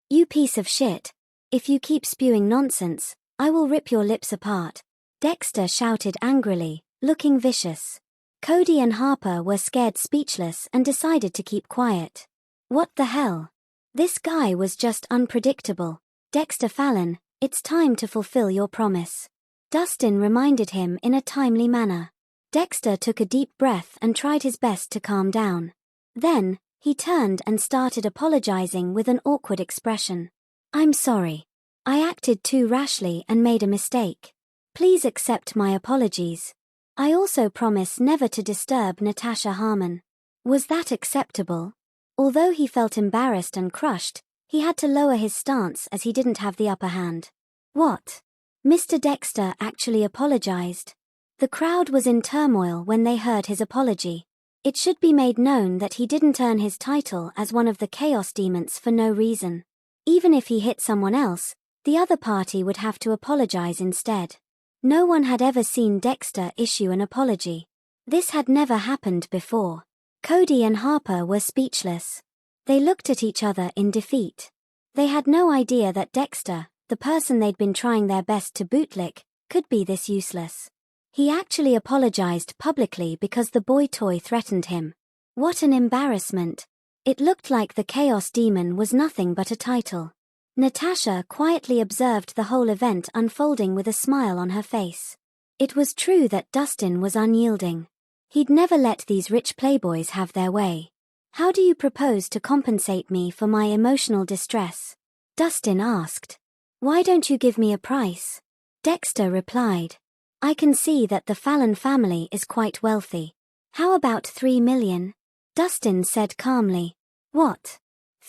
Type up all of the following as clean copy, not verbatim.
You piece of shit. If you keep spewing nonsense, I will rip your lips apart, Dexter shouted angrily, looking vicious. Cody and Harper were scared speechless and decided to keep quiet. What the hell? This guy was just unpredictable. Dexter Fallon, it's time to fulfill your promise, Dustin reminded him in a timely manner. Dexter took a deep breath and tried his best to calm down. Then, he turned and started apologizing with an awkward expression. I'm sorry. I acted too rashly and made a mistake. Please accept my apologies. I also promise never to disturb Natasha Harmon. Was that acceptable? Although he felt embarrassed and crushed, he had to lower his stance as he didn't have the upper hand. What? Mr. Dexter actually apologized. The crowd was in turmoil when they heard his apology. It should be made known that he didn't earn his title as one of the Chaos Demons for no reason. Even if he hit someone else, the other party would have to apologize instead. No one had ever seen Dexter issue an apology. This had never happened before. Cody and Harper were speechless. They looked at each other in defeat. They had no idea that Dexter, the person they'd been trying their best to bootlick, could be this useless. He actually apologized publicly because the boy toy threatened him. What an embarrassment. It looked like the Chaos Demon was nothing but a title. Natasha quietly observed the whole event unfolding with a smile on her face. It was true that Dustin was unyielding. He'd never let these rich playboys have their way. How do you propose to compensate me for my emotional distress? Dustin asked. Why don't you give me a price? Dexter replied. I can see that the Fallon family is quite wealthy. How about $3 million? Dustin said calmly. What?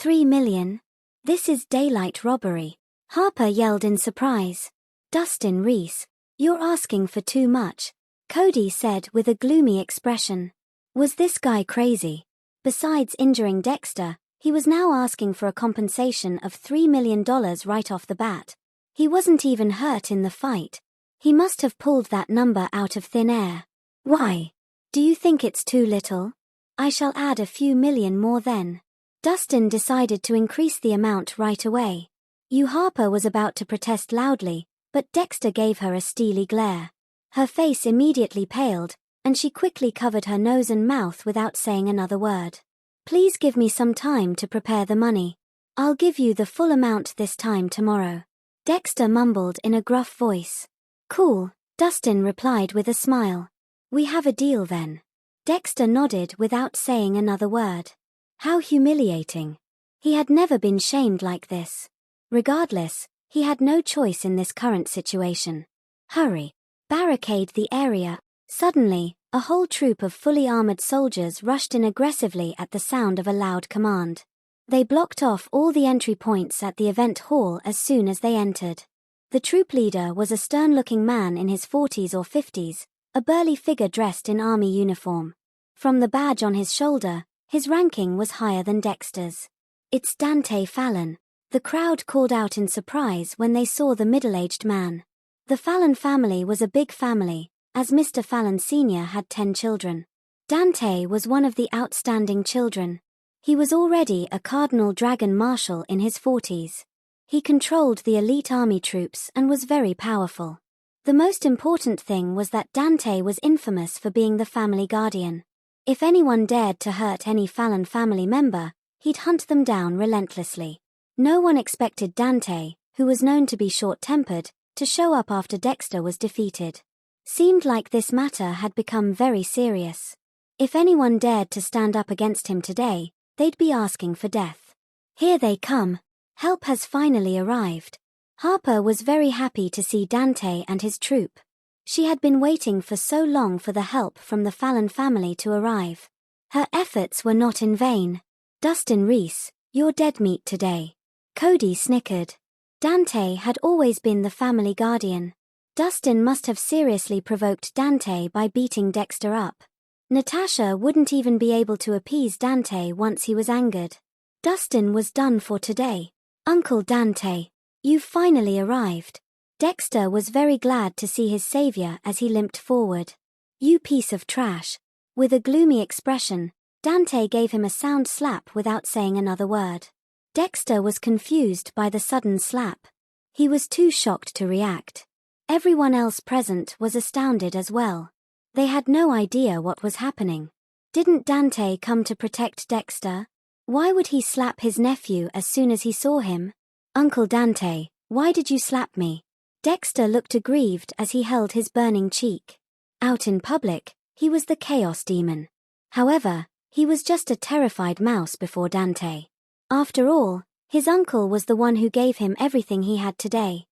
$3 million? This is daylight robbery. Harper yelled in surprise. Dustin Reese, you're asking for too much, Cody said with a gloomy expression. Was this guy crazy? Besides injuring Dexter, he was now asking for a compensation of $3 million right off the bat. He wasn't even hurt in the fight. He must have pulled that number out of thin air. Why? Do you think it's too little? I shall add a few million more then. Dustin decided to increase the amount right away. Harper was about to protest loudly, but Dexter gave her a steely glare. Her face immediately paled, and she quickly covered her nose and mouth without saying another word. Please give me some time to prepare the money. I'll give you the full amount this time tomorrow. Dexter mumbled in a gruff voice. Cool, Dustin replied with a smile. We have a deal then. Dexter nodded without saying another word. How humiliating. He had never been shamed like this. Regardless, he had no choice in this current situation. Hurry. Barricade the area. Suddenly, a whole troop of fully armored soldiers rushed in aggressively at the sound of a loud command. They blocked off all the entry points at the event hall as soon as they entered. The troop leader was a stern-looking man in his 40s or 50s, a burly figure dressed in army uniform. From the badge on his shoulder, his ranking was higher than Dexter's. It's Dante Fallon. The crowd called out in surprise when they saw the middle-aged man. The Fallon family was a big family, as Mr. Fallon Sr. had 10 children. Dante was one of the outstanding children. He was already a Cardinal Dragon Marshal in his 40s. He controlled the elite army troops and was very powerful. The most important thing was that Dante was infamous for being the family guardian. If anyone dared to hurt any Fallon family member, he'd hunt them down relentlessly. No one expected Dante, who was known to be short-tempered, to show up after Dexter was defeated. Seemed like this matter had become very serious. If anyone dared to stand up against him today, they'd be asking for death. Here they come. Help has finally arrived. Harper was very happy to see Dante and his troop. She had been waiting for so long for the help from the Fallon family to arrive. Her efforts were not in vain. Dustin Reese, you're dead meat today. Cody snickered. Dante had always been the family guardian. Dustin must have seriously provoked Dante by beating Dexter up. Natasha wouldn't even be able to appease Dante once he was angered. Dustin was done for today. Uncle Dante, you've finally arrived. Dexter was very glad to see his savior as he limped forward. You piece of trash. With a gloomy expression, Dante gave him a sound slap without saying another word. Dexter was confused by the sudden slap. He was too shocked to react. Everyone else present was astounded as well. They had no idea what was happening. Didn't Dante come to protect Dexter? Why would he slap his nephew as soon as he saw him? Uncle Dante, why did you slap me? Dexter looked aggrieved as he held his burning cheek. Out in public, he was the Chaos Demon. However, he was just a terrified mouse before Dante. After all, his uncle was the one who gave him everything he had today.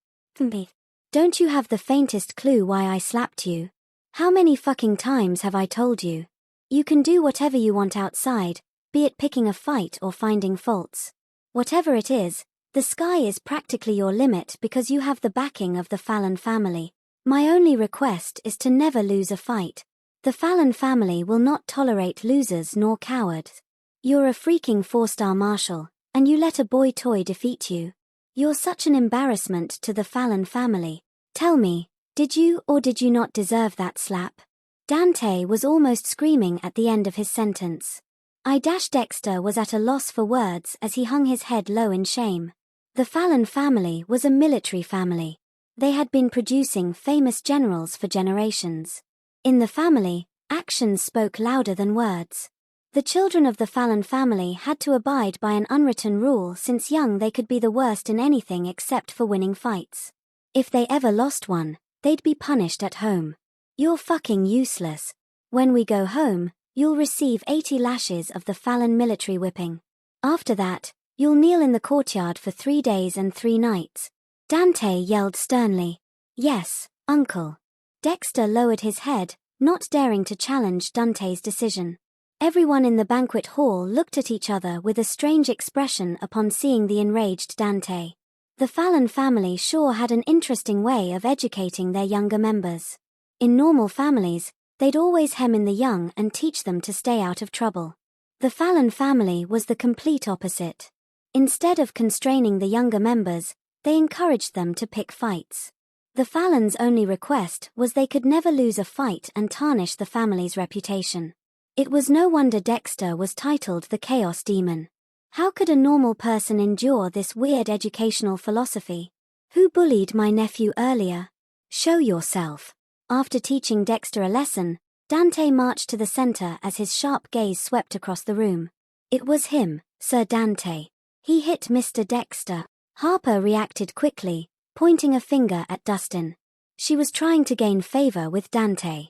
Don't you have the faintest clue why I slapped you? How many fucking times have I told you? You can do whatever you want outside, be it picking a fight or finding faults. Whatever it is, the sky is practically your limit because you have the backing of the Fallon family. My only request is to never lose a fight. The Fallon family will not tolerate losers nor cowards. You're a freaking 4-star marshal, and you let a boy toy defeat you. You're such an embarrassment to the Fallon family. Tell me, did you or did you not deserve that slap? Dante was almost screaming at the end of his sentence. Dexter was at a loss for words as he hung his head low in shame. The Fallon family was a military family. They had been producing famous generals for generations. In the family, actions spoke louder than words. The children of the Fallon family had to abide by an unwritten rule since young they could be the worst in anything except for winning fights. If they ever lost one, they'd be punished at home. You're fucking useless. When we go home, you'll receive 80 lashes of the Fallon military whipping. After that, you'll kneel in the courtyard for 3 days and 3 nights. Dante yelled sternly. Yes, uncle. Dexter lowered his head, not daring to challenge Dante's decision. Everyone in the banquet hall looked at each other with a strange expression upon seeing the enraged Dante. The Fallon family sure had an interesting way of educating their younger members. In normal families, they'd always hem in the young and teach them to stay out of trouble. The Fallon family was the complete opposite. Instead of constraining the younger members, they encouraged them to pick fights. The Fallons' only request was they could never lose a fight and tarnish the family's reputation. It was no wonder Dexter was titled the Chaos Demon. How could a normal person endure this weird educational philosophy? Who bullied my nephew earlier? Show yourself. After teaching Dexter a lesson, Dante marched to the center as his sharp gaze swept across the room. It was him, Sir Dante. He hit Mr. Dexter. Harper reacted quickly, pointing a finger at Dustin. She was trying to gain favor with Dante.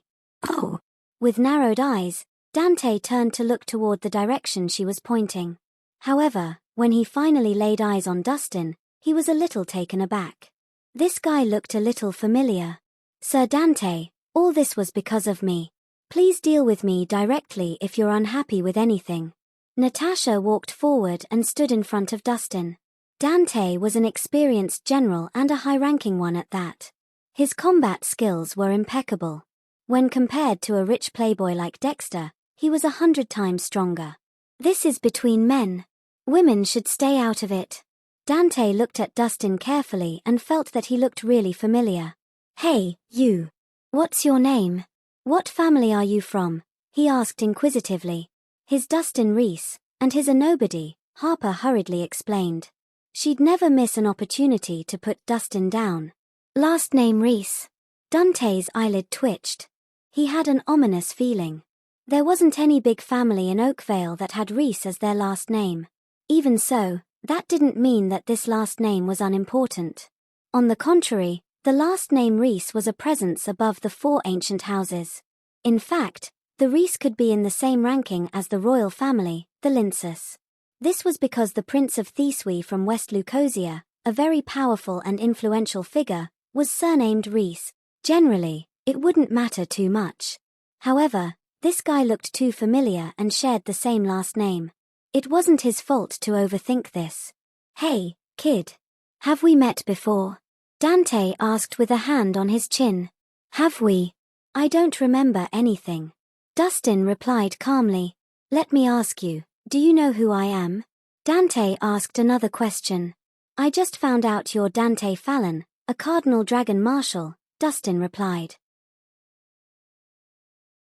Oh! With narrowed eyes, Dante turned to look toward the direction she was pointing. However, when he finally laid eyes on Dustin, he was a little taken aback. This guy looked a little familiar. Sir Dante, all this was because of me. Please deal with me directly if you're unhappy with anything. Natasha walked forward and stood in front of Dustin. Dante was an experienced general and a high-ranking one at that. His combat skills were impeccable. When compared to a rich playboy like Dexter, he was 100 times stronger. This is between men. Women should stay out of it. Dante looked at Dustin carefully and felt that he looked really familiar. Hey, you. What's your name? What family are you from? He asked inquisitively. His Dustin Reese, and his a nobody, Harper hurriedly explained. She'd never miss an opportunity to put Dustin down. Last name Reese. Dante's eyelid twitched. He had an ominous feeling. There wasn't any big family in Oakvale that had Reese as their last name. Even so, that didn't mean that this last name was unimportant. On the contrary, the last name Reese was a presence above the 4 ancient houses. In fact, the Reese could be in the same ranking as the royal family, the Lynceus. This was because the Prince of Thesewe from West Lucosia, a very powerful and influential figure, was surnamed Reese. Generally, it wouldn't matter too much. However, this guy looked too familiar and shared the same last name. It wasn't his fault to overthink this. Hey, kid. Have we met before? Dante asked with a hand on his chin. Have we? I don't remember anything. Dustin replied calmly. Let me ask you, do you know who I am? Dante asked another question. I just found out you're Dante Fallon, a Cardinal Dragon Marshal, Dustin replied.